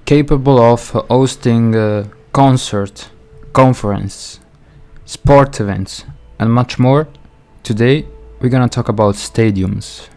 capable of hosting concert, conference, sport events, and much more. Today we're gonna talk about stadiums.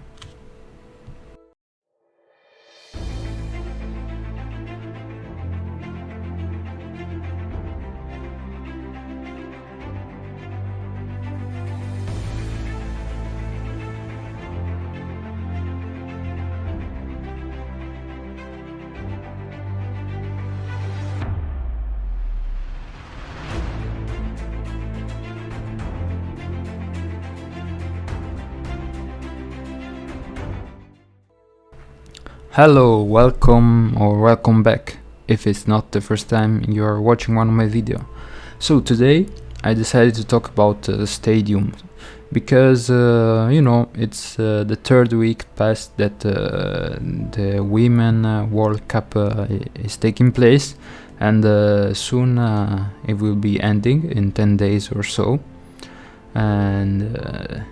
Hello, welcome or welcome back if it's not the first time you're watching one of my videos. So today I decided to talk about stadium because it's the third week past that the Women World Cup is taking place, and soon it will be ending in 10 days or so. And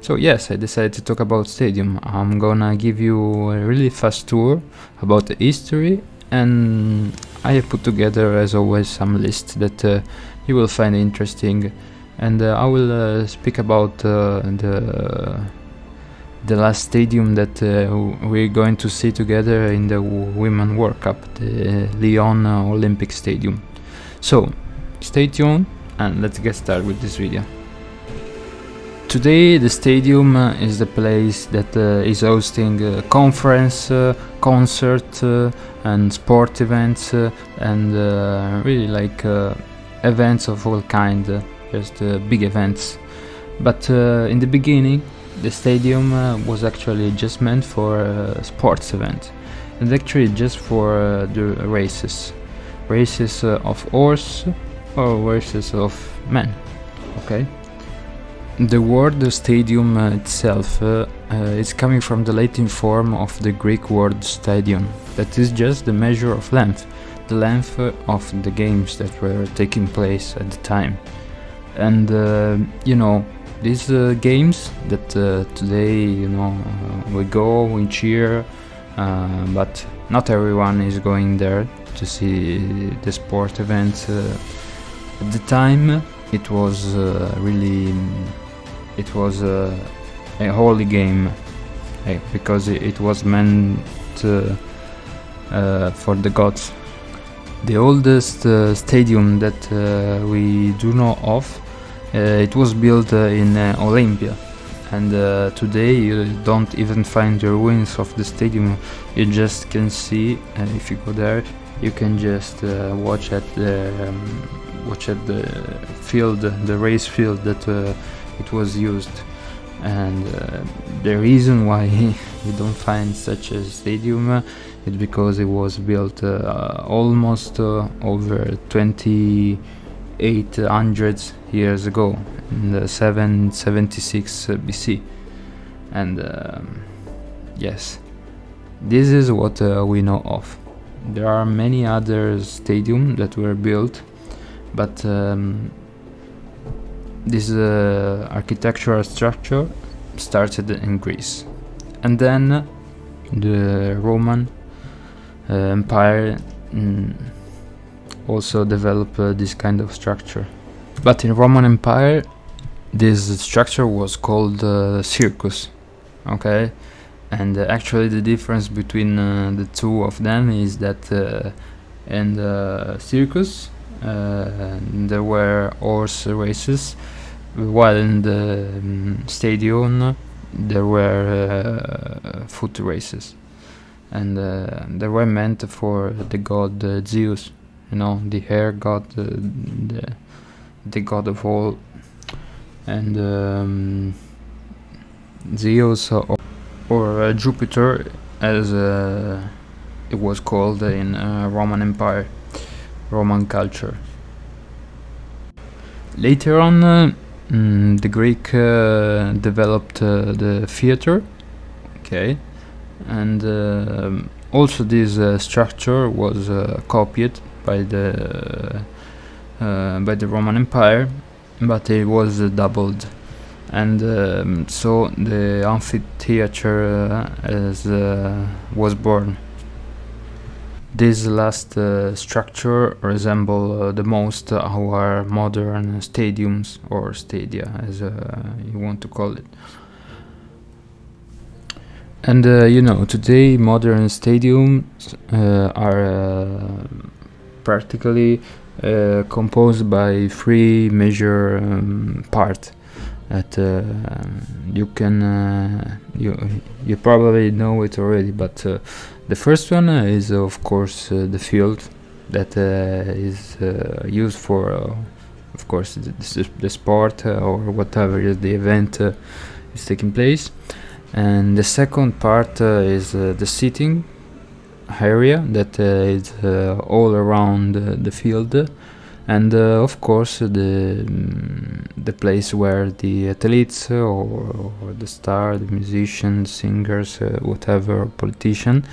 so yes, I decided to talk about stadium. I'm gonna give you a really fast tour about the history, and I have put together, as always, some lists that you will find interesting. And I will speak about the last stadium that we're going to see together in the Women World Cup, the Lyon Olympic Stadium. So stay tuned and let's get started with this video. Today the stadium is the place that is hosting conference, concert and sport events and really like events of all kind, just big events. But in the beginning the stadium was actually just meant for sports event, and actually just for the races of horse or races of men. Okay. The word stadium itself is coming from the Latin form of the Greek word stadion, that is just the measure of length, the length of the games that were taking place at the time. And these games that today we go, we cheer, but not everyone is going there to see the sport events. At the time it was it was a holy game, because it was meant for the gods. The oldest stadium that we do know of, it was built in Olympia, and today you don't even find the ruins of the stadium. You just can see, if you go there, you can just watch at the field, the race field that it was used. And the reason why you don't find such a stadium is because it was built almost over 2800 years ago, in the 776 BC. And yes, this is what we know of. There are many other stadiums that were built, but this architectural structure started in Greece, and then the Roman Empire also developed this kind of structure. But in Roman Empire this structure was called circus. Okay, and actually the difference between the two of them is that in the circus there were horse races, while in the stadium there were foot races, and they were meant for the god Zeus, the air god, the god of all, and Zeus or Jupiter, as it was called in Roman Empire, Roman culture. Later on the Greek developed the theater, okay, and also this structure was copied by the Roman Empire, but it was doubled, and so the amphitheater was born. this last structure resemble the most our modern stadiums, or stadia as you want to call it. And today modern stadiums are practically composed by three major parts that you can you probably know it already, but the first one is of course the field that is used for of course the sport or whatever the event is taking place. And the second part is the seating area that is all around the field, and of course the place where the athletes or the star, the musicians, singers, whatever, politician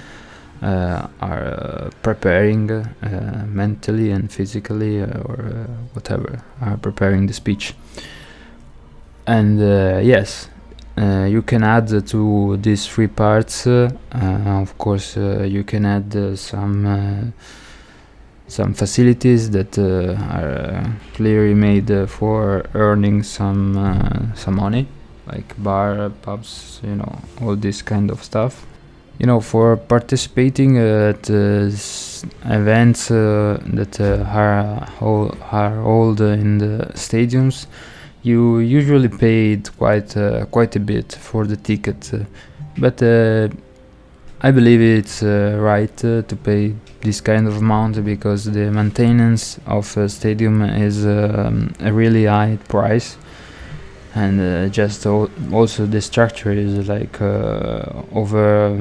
are preparing mentally and physically or whatever, are preparing the speech. And yes, you can add to these three parts of course you can add some facilities that are clearly made for earning some money, like bar, pubs, all this kind of stuff. For participating at events that are held in the stadiums, you usually paid quite a bit for the ticket, but I believe it's right to pay this kind of amount, because the maintenance of a stadium is a really high price, and just also the structure is like over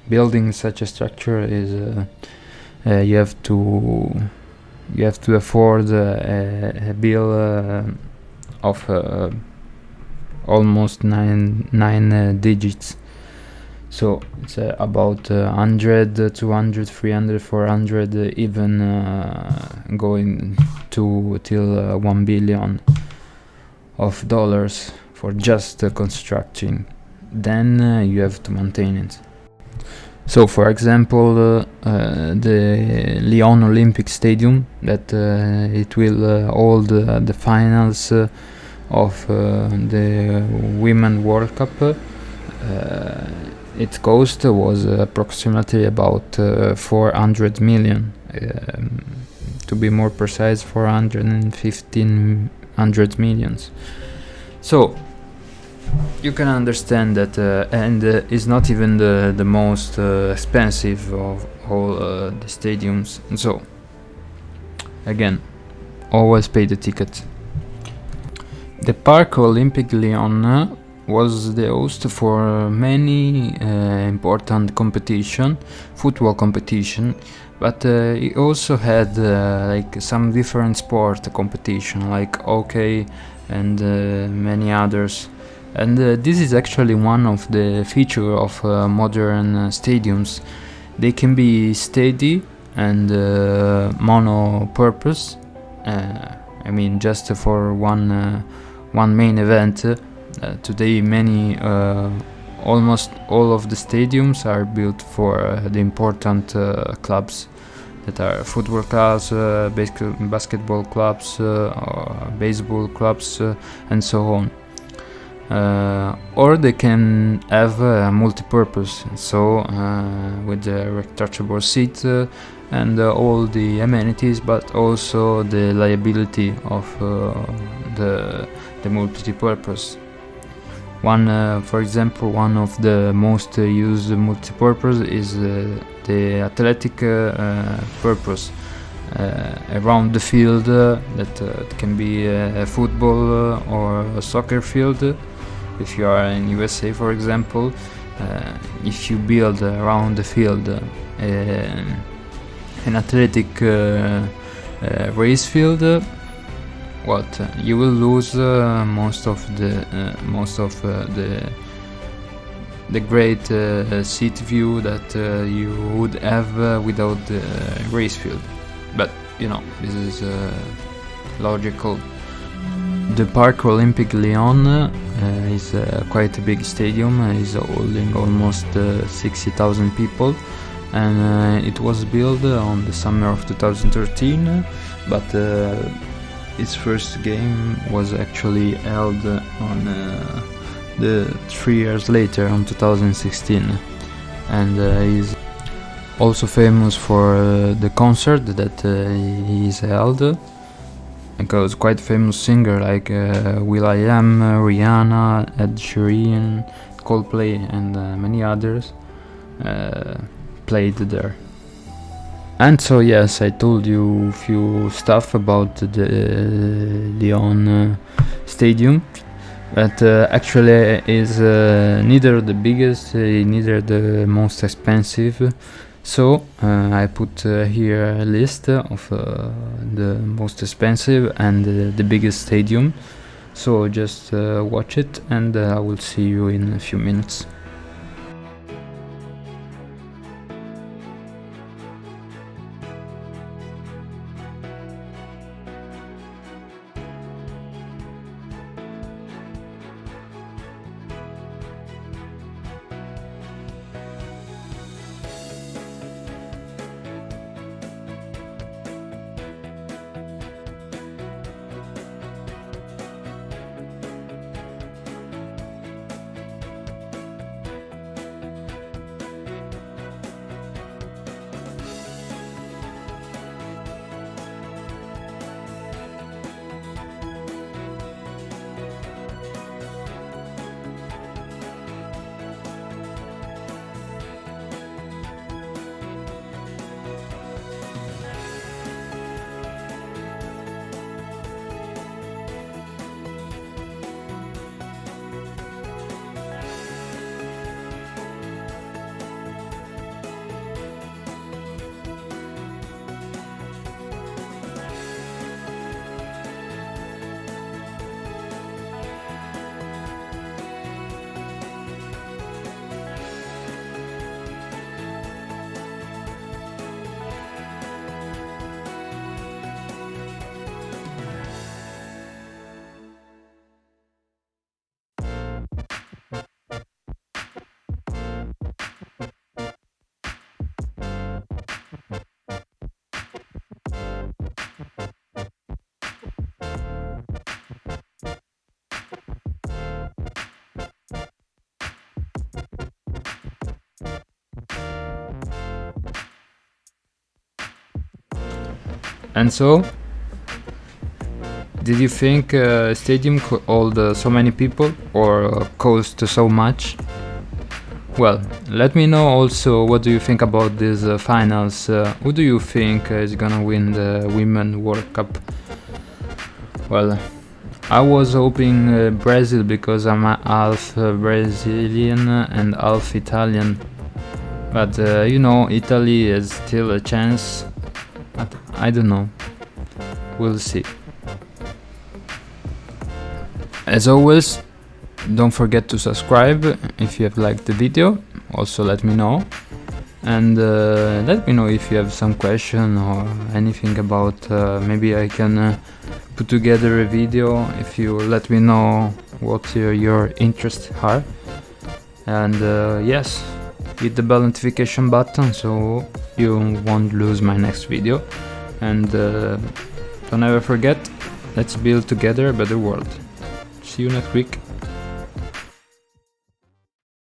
building such a structure is you have to afford a bill of almost nine digits. So it's about 100, 200, 300, 400, even going to till $1 billion for just constructing. Then you have to maintain it. So, for example, the Lyon Olympic Stadium, that it will hold the finals of the Women World Cup. Its cost was approximately about 400 million. To be more precise, 415 millions. So you can understand that, and it's not even the most expensive of all the stadiums. And so again, always pay the ticket. The Parc Olympique Lyonnais was the host for many important football competition, but it also had like some different sport competition, like hockey and many others. And this is actually one of the features of modern stadiums. They can be steady and mono-purpose. I mean, just for one main event. Today, almost all of the stadiums are built for the important clubs that are football clubs, basketball clubs, baseball clubs, and so on. Or they can have multi-purpose, so with the retractable seat and all the amenities, but also the liability of the multi-purpose. For example, one of the most used multi-purpose is the athletic purpose around the field. That can be a football or a soccer field. If you are in USA, for example, if you build around the field an athletic race field, you will lose most of the great seat view that you would have without the race field. But this is logical. The Parc Olympique Lyonnais is quite a big stadium. It's holding almost 60,000 people, and it was built on the summer of 2013, but its first game was actually held on the 3 years later, on 2016, and he's also famous for the concert that he's held, because quite famous singer like will.i.am, Rihanna, Ed Sheeran, Coldplay, and many others played there. And so yes, I told you a few stuff about the Lyon stadium, but actually is neither the biggest, neither the most expensive. So I put here a list of the most expensive and the biggest stadium. So just watch it, and I will see you in a few minutes. And so, did you think a stadium could hold so many people, or cost so much? Well, let me know also what do you think about these finals. Who do you think is gonna win the Women World Cup? Well, I was hoping Brazil, because I'm half Brazilian and half Italian. But you know, Italy is still a chance. But I don't know. We'll see. As always, don't forget to subscribe if you have liked the video. Also let me know. And let me know if you have some question or anything about maybe I can put together a video if you let me know what your interests are. And yes, hit the bell notification button so you won't lose my next video. And don't ever forget, let's build together a better world. See you next week.